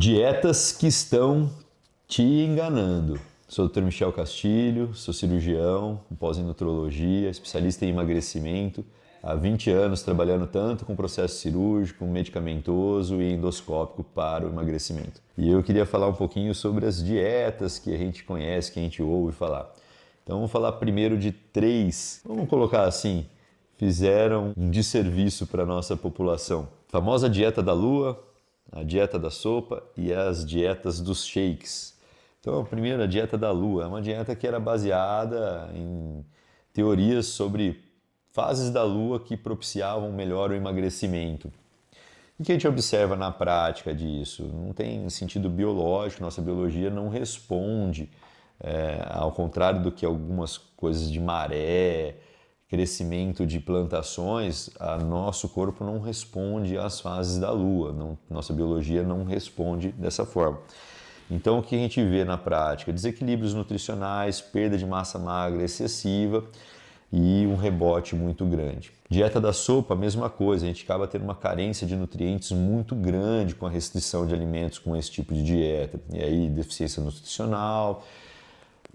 Dietas que estão te enganando. Sou o Dr. Michel Castilho, sou cirurgião, pós em nutrologia, especialista em emagrecimento. Há 20 anos trabalhando tanto com processo cirúrgico, medicamentoso e endoscópico para o emagrecimento. E eu queria falar um pouquinho sobre as dietas que a gente conhece, que a gente ouve falar. Então vamos falar primeiro de 3, vamos colocar assim, fizeram um desserviço para a nossa população. A famosa dieta da lua, a dieta da sopa e as dietas dos shakes. Então, a primeira, a dieta da lua, é uma dieta que era baseada em teorias sobre fases da lua que propiciavam melhor o emagrecimento. O que a gente observa na prática disso? Não tem sentido biológico, nossa biologia não responde, ao contrário do que algumas coisas de maré, crescimento de plantações, nosso corpo não responde às fases da lua, nossa biologia não responde dessa forma. Então o que a gente vê na prática? Desequilíbrios nutricionais, perda de massa magra excessiva e um rebote muito grande. Dieta da sopa, a mesma coisa, a gente acaba tendo uma carência de nutrientes muito grande com a restrição de alimentos com esse tipo de dieta. E aí deficiência nutricional,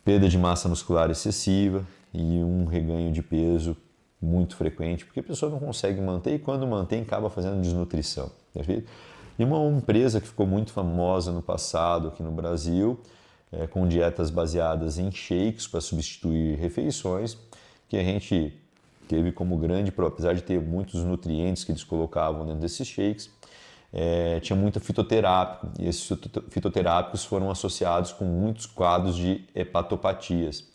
perda de massa muscular excessiva e um reganho de peso muito frequente, porque a pessoa não consegue manter e quando mantém acaba fazendo desnutrição. Perfeito? E uma empresa que ficou muito famosa no passado aqui no Brasil, com dietas baseadas em shakes para substituir refeições, que a gente teve como grande, apesar de ter muitos nutrientes que eles colocavam dentro desses shakes, tinha muito fitoterápico, e esses fitoterápicos foram associados com muitos quadros de hepatopatias.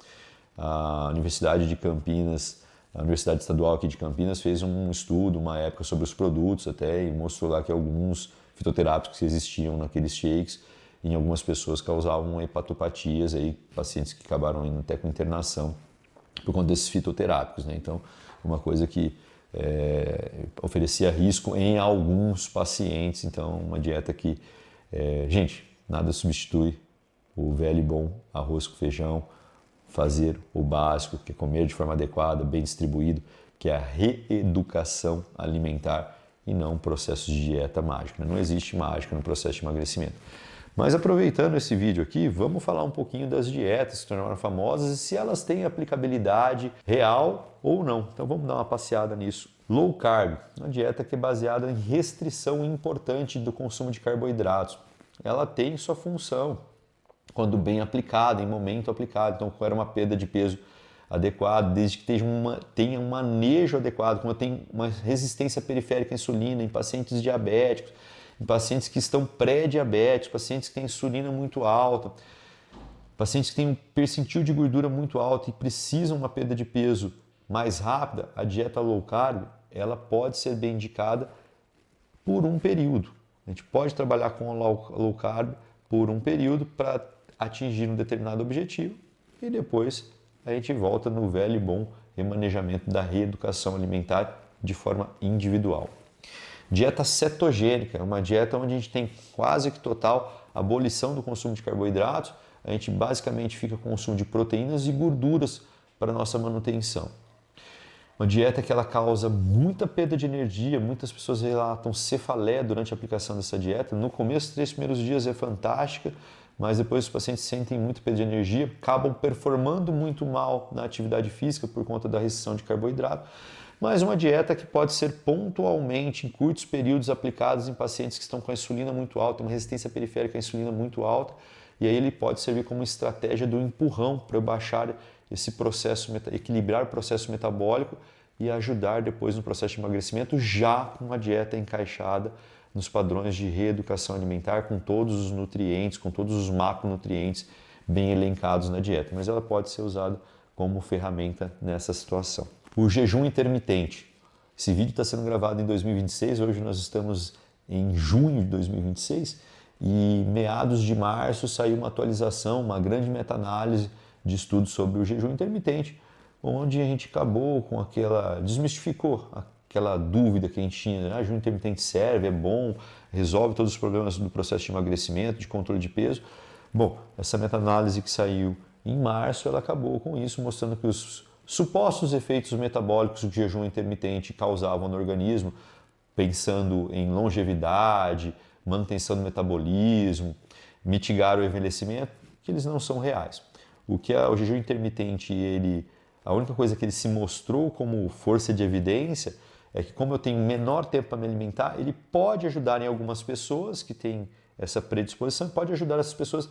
A Universidade de Campinas, a Universidade Estadual aqui de Campinas fez um estudo, uma época, sobre os produtos até, e mostrou lá que alguns fitoterápicos que existiam naqueles shakes, em algumas pessoas causavam hepatopatias, aí, pacientes que acabaram indo até com internação por conta desses fitoterápicos, né? Então, uma coisa que oferecia risco em alguns pacientes, então uma dieta que, gente, nada substitui o velho e bom arroz com feijão, fazer o básico, que é comer de forma adequada, bem distribuído, que é a reeducação alimentar e não um processo de dieta mágica. Não existe mágica no processo de emagrecimento. Mas aproveitando esse vídeo aqui, vamos falar um pouquinho das dietas que se tornaram famosas e se elas têm aplicabilidade real ou não. Então vamos dar uma passeada nisso. Low Carb, uma dieta que é baseada em restrição importante do consumo de carboidratos. Ela tem sua função quando bem aplicada, em momento aplicado. Então, quando era uma perda de peso adequada, desde que tenha um manejo adequado, quando tem uma resistência periférica à insulina em pacientes diabéticos, em pacientes que estão pré-diabéticos, pacientes que têm insulina muito alta, pacientes que têm um percentil de gordura muito alto e precisam de uma perda de peso mais rápida, a dieta low carb, ela pode ser bem indicada por um período. A gente pode trabalhar com low carb por um período para atingir um determinado objetivo e depois a gente volta no velho e bom remanejamento da reeducação alimentar de forma individual. Dieta cetogênica é uma dieta onde a gente tem quase que total abolição do consumo de carboidratos, a gente basicamente fica com o consumo de proteínas e gorduras para a nossa manutenção. Uma dieta que ela causa muita perda de energia, muitas pessoas relatam cefaleia durante a aplicação dessa dieta. No começo, os 3 primeiros dias é fantástica, mas depois os pacientes sentem muito perda de energia, acabam performando muito mal na atividade física por conta da restrição de carboidrato. Mas uma dieta que pode ser pontualmente, em curtos períodos, aplicados em pacientes que estão com a insulina muito alta, uma resistência periférica à insulina muito alta, e aí ele pode servir como estratégia do empurrão para baixar esse processo, equilibrar o processo metabólico e ajudar depois no processo de emagrecimento, já com uma dieta encaixada nos padrões de reeducação alimentar, com todos os nutrientes, com todos os macronutrientes bem elencados na dieta, mas ela pode ser usada como ferramenta nessa situação. O jejum intermitente. Esse vídeo está sendo gravado em 2026, hoje nós estamos em junho de 2026 e meados de março saiu uma atualização, uma grande meta-análise de estudos sobre o jejum intermitente, onde a gente acabou com desmistificou aquela dúvida que a gente tinha, jejum intermitente serve, é bom, resolve todos os problemas do processo de emagrecimento, de controle de peso. Bom, essa meta-análise que saiu em março, ela acabou com isso, mostrando que os supostos efeitos metabólicos que o jejum intermitente causavam no organismo, pensando em longevidade, manutenção do metabolismo, mitigar o envelhecimento, que eles não são reais. O que o jejum intermitente, a única coisa que ele se mostrou como força de evidência é que, como eu tenho menor tempo para me alimentar, ele pode ajudar em algumas pessoas que têm essa predisposição, pode ajudar essas pessoas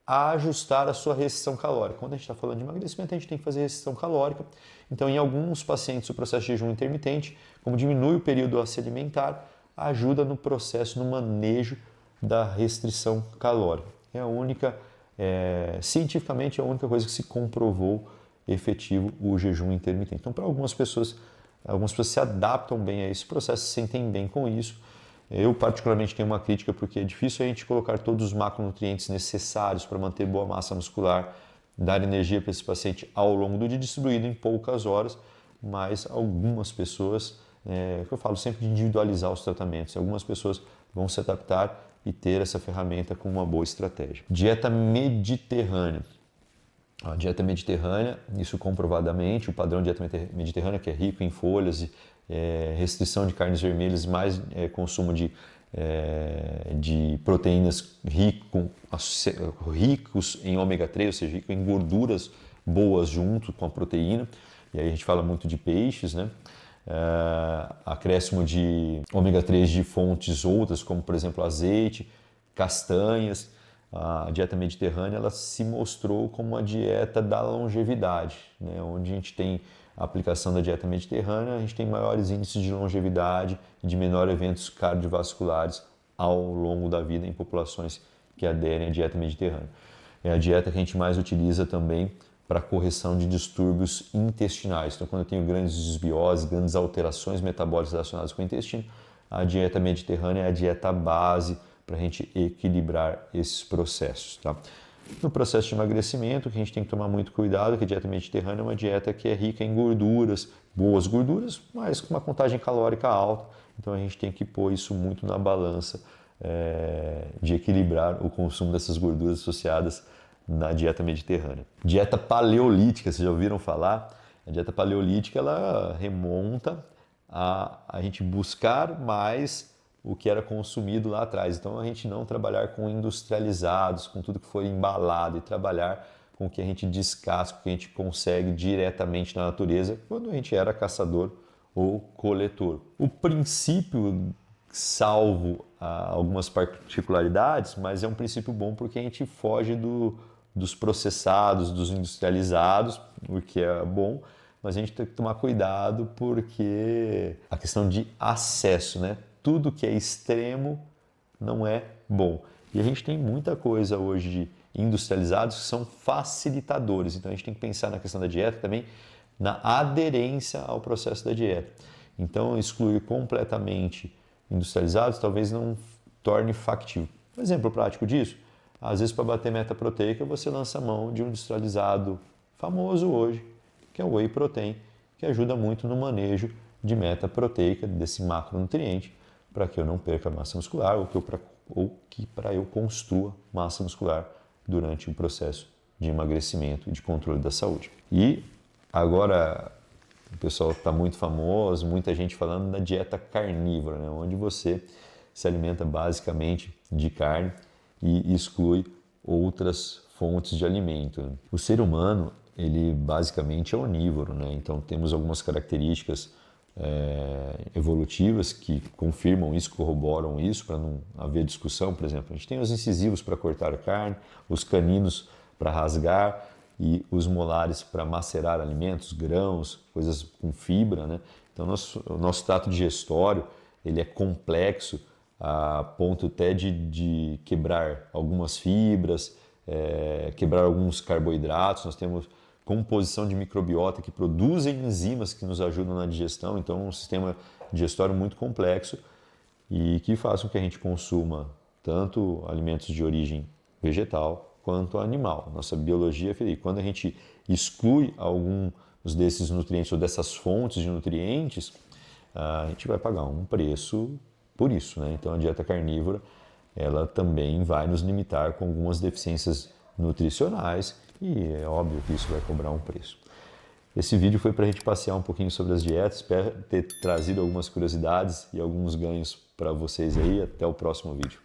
a ajustar a sua restrição calórica. Quando a gente está falando de emagrecimento, a gente tem que fazer restrição calórica. Então, em alguns pacientes, o processo de jejum intermitente, como diminui o período a se alimentar, ajuda no processo, no manejo da restrição calórica. É a única, cientificamente, é a única coisa que se comprovou efetivo o jejum intermitente. Então, para algumas pessoas se adaptam bem a esse processo, se sentem bem com isso. Eu, particularmente, tenho uma crítica porque é difícil a gente colocar todos os macronutrientes necessários para manter boa massa muscular, dar energia para esse paciente ao longo do dia, distribuído em poucas horas, mas algumas pessoas, que eu falo sempre de individualizar os tratamentos, algumas pessoas vão se adaptar e ter essa ferramenta com uma boa estratégia. Dieta mediterrânea. A dieta mediterrânea, isso comprovadamente, o padrão de dieta mediterrânea, que é rico em folhas, restrição de carnes vermelhas, mais consumo de proteínas ricos em ômega 3, ou seja, rico em gorduras boas junto com a proteína. E aí a gente fala muito de peixes, né? Acréscimo de ômega 3 de fontes outras, como por exemplo azeite, castanhas. A dieta mediterrânea ela se mostrou como uma dieta da longevidade, né? Onde a gente tem a aplicação da dieta mediterrânea, a gente tem maiores índices de longevidade e de menor eventos cardiovasculares ao longo da vida em populações que aderem à dieta mediterrânea. É a dieta que a gente mais utiliza também para correção de distúrbios intestinais. Então, quando eu tenho grandes desbioses, grandes alterações metabólicas relacionadas com o intestino, a dieta mediterrânea é a dieta base para a gente equilibrar esses processos. Tá? No processo de emagrecimento, que a gente tem que tomar muito cuidado, que a dieta mediterrânea é uma dieta que é rica em gorduras, boas gorduras, mas com uma contagem calórica alta. Então a gente tem que pôr isso muito na balança de equilibrar o consumo dessas gorduras associadas na dieta mediterrânea. Dieta paleolítica, vocês já ouviram falar? A dieta paleolítica ela remonta a gente buscar mais o que era consumido lá atrás. Então a gente não trabalhar com industrializados, com tudo que foi embalado, e trabalhar com o que a gente descasca, o que a gente consegue diretamente na natureza, quando a gente era caçador ou coletor. O princípio, salvo algumas particularidades, mas é um princípio bom porque a gente foge dos processados, dos industrializados, o que é bom, mas a gente tem que tomar cuidado porque a questão de acesso, né? Tudo que é extremo não é bom. E a gente tem muita coisa hoje de industrializados que são facilitadores. Então a gente tem que pensar na questão da dieta também, na aderência ao processo da dieta. Então excluir completamente industrializados talvez não torne factível. Um exemplo prático disso, às vezes para bater meta proteica você lança mão de um industrializado famoso hoje, que é o whey protein, que ajuda muito no manejo de meta proteica, desse macronutriente, para que eu não perca massa muscular ou que para eu construa massa muscular durante o processo de emagrecimento e de controle da saúde. E agora o pessoal está muito famoso, muita gente falando da dieta carnívora, né? Onde você se alimenta basicamente de carne e exclui outras fontes de alimento. O ser humano, ele basicamente é onívoro, né? Então temos algumas características evolutivas que confirmam isso, corroboram isso, para não haver discussão. Por exemplo, a gente tem os incisivos para cortar a carne, os caninos para rasgar e os molares para macerar alimentos, grãos, coisas com fibra, né? Então o nosso trato digestório ele é complexo a ponto até de quebrar algumas fibras, quebrar alguns carboidratos. Nós temos composição de microbiota que produzem enzimas que nos ajudam na digestão. Então, um sistema digestório muito complexo e que faz com que a gente consuma tanto alimentos de origem vegetal quanto animal. Nossa biologia é feliz. Quando a gente exclui alguns desses nutrientes ou dessas fontes de nutrientes, a gente vai pagar um preço por isso, né? Então, a dieta carnívora ela também vai nos limitar com algumas deficiências nutricionais e é óbvio que isso vai cobrar um preço. Esse vídeo foi para a gente passear um pouquinho sobre as dietas, espero ter trazido algumas curiosidades e alguns ganhos para vocês aí. Até o próximo vídeo.